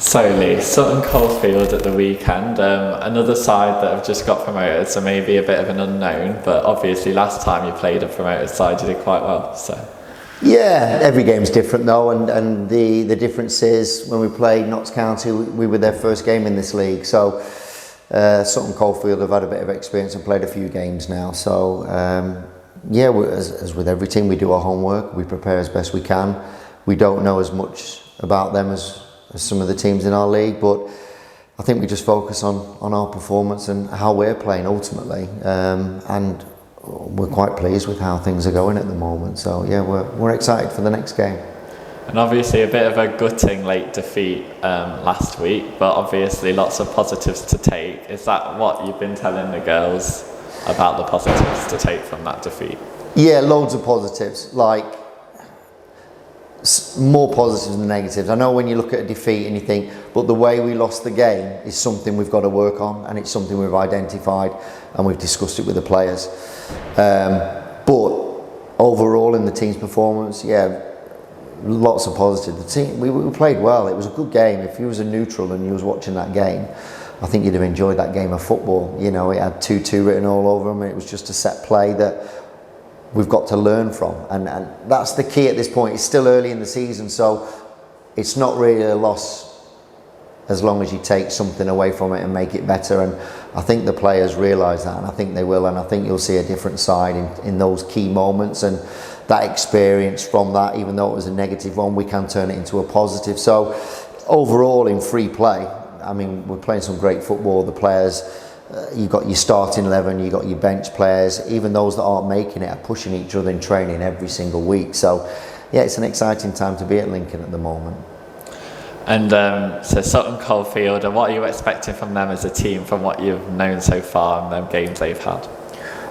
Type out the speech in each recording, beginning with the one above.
So Lee, Sutton Coldfield at the weekend, another side that have just got promoted, so maybe a bit of an unknown, but obviously last time you played a promoted side you did quite well. So yeah, every game's different though, and the difference is when we played Notts County, we were their first game in this league, so Sutton Coldfield have had a bit of experience and played a few games now, so yeah, as with every team, we do our homework, we prepare as best we can. We don't know as much about them as some of the teams in our league, but I think we just focus on our performance and how we're playing ultimately, and we're quite pleased with how things are going at the moment. So yeah, we're excited for the next game. And obviously a bit of a gutting late defeat last week, but obviously lots of positives to take. Is that what you've been telling the girls about, the positives to take from that defeat? Yeah, loads of positives, like more positives than negatives. I know when you look at a defeat and you think, but the way we lost the game is something we've got to work on, and it's something we've identified and we've discussed it with the players. But overall in the team's performance, yeah, lots of positive. The team, we played well. It was a good game. If you was a neutral and you was watching that game, I think you'd have enjoyed that game of football. You know, it had 2-2 written all over them, and it was just a set play that we've got to learn from, and that's the key at this point. It's still early in the season, so it's not really a loss as long as you take something away from it and make it better, and I think the players realise that, and I think they will, and I think you'll see a different side in those key moments, and that experience from that, even though it was a negative one, we can turn it into a positive. So overall in free play, I mean, we're playing some great football. The players, you've got your starting 11, you've got your bench players, even those that aren't making it are pushing each other in training every single week. So yeah, it's an exciting time to be at Lincoln at the moment. And so Sutton Coldfield, and what are you expecting from them as a team from what you've known so far and the games they've had?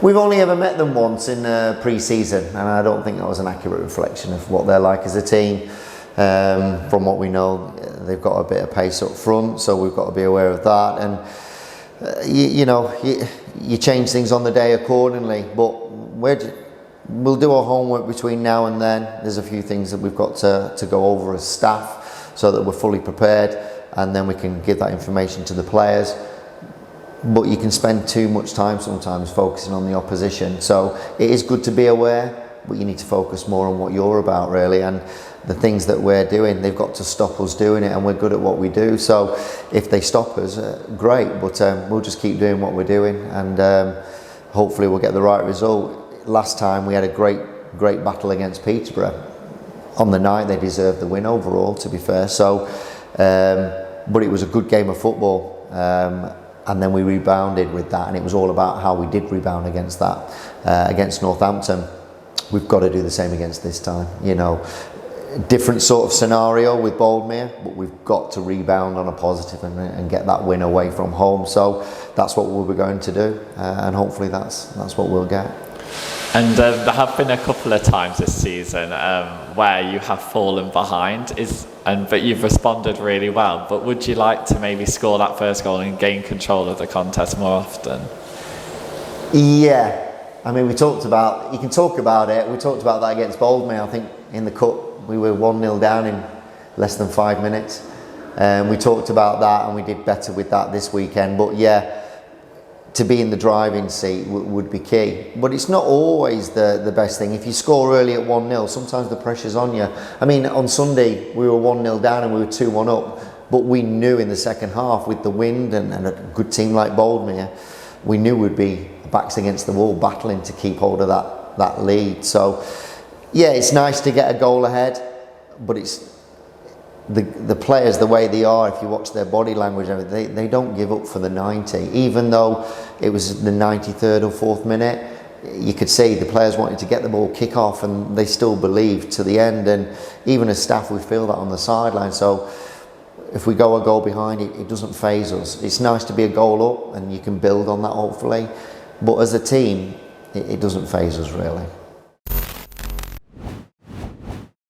We've only ever met them once in pre-season, and I don't think that was an accurate reflection of what they're like as a team. From what we know, they've got a bit of pace up front, so we've got to be aware of that, and you change things on the day accordingly, but we'll do our homework between now and then. There's a few things that we've got to go over as staff so that we're fully prepared, and then we can give that information to the players. But you can spend too much time sometimes focusing on the opposition, so it is good to be aware, but you need to focus more on what you're about really, and the things that we're doing, they've got to stop us doing it, and we're good at what we do. So if they stop us, great, but we'll just keep doing what we're doing, and hopefully we'll get the right result. Last time we had a great battle against Peterborough. On the night they deserved the win overall, to be fair. So, but it was a good game of football, and then we rebounded with that, and it was all about how we did rebound against that, against Northampton. We've got to do the same against this time, you know. Different sort of scenario with Boldmere, but we've got to rebound on a positive and get that win away from home. So that's what we'll be going to do, and hopefully that's what we'll get. And there have been a couple of times this season where you have fallen behind, but you've responded really well. But would you like to maybe score that first goal and gain control of the contest more often? Yeah, I mean, you can talk about it. We talked about that against Boldmere. I think in the cup we were 1-0 down in less than 5 minutes. We talked about that, and we did better with that this weekend. But yeah, to be in the driving seat would be key. But it's not always the best thing. If you score early at 1-0, sometimes the pressure's on you. I mean, on Sunday we were 1-0 down and we were 2-1 up, but we knew in the second half, with the wind and a good team like Boldmere, we knew we'd be backs against the wall battling to keep hold of that lead. So yeah, it's nice to get a goal ahead, but it's the players, the way they are, if you watch their body language, they don't give up for the 90. Even though it was the 93rd or 4th minute, you could see the players wanted to get the ball kick off, and they still believed to the end. And even as staff, we feel that on the sideline. So if we go a goal behind, it doesn't faze us. It's nice to be a goal up, and you can build on that hopefully. But as a team, it doesn't faze us really.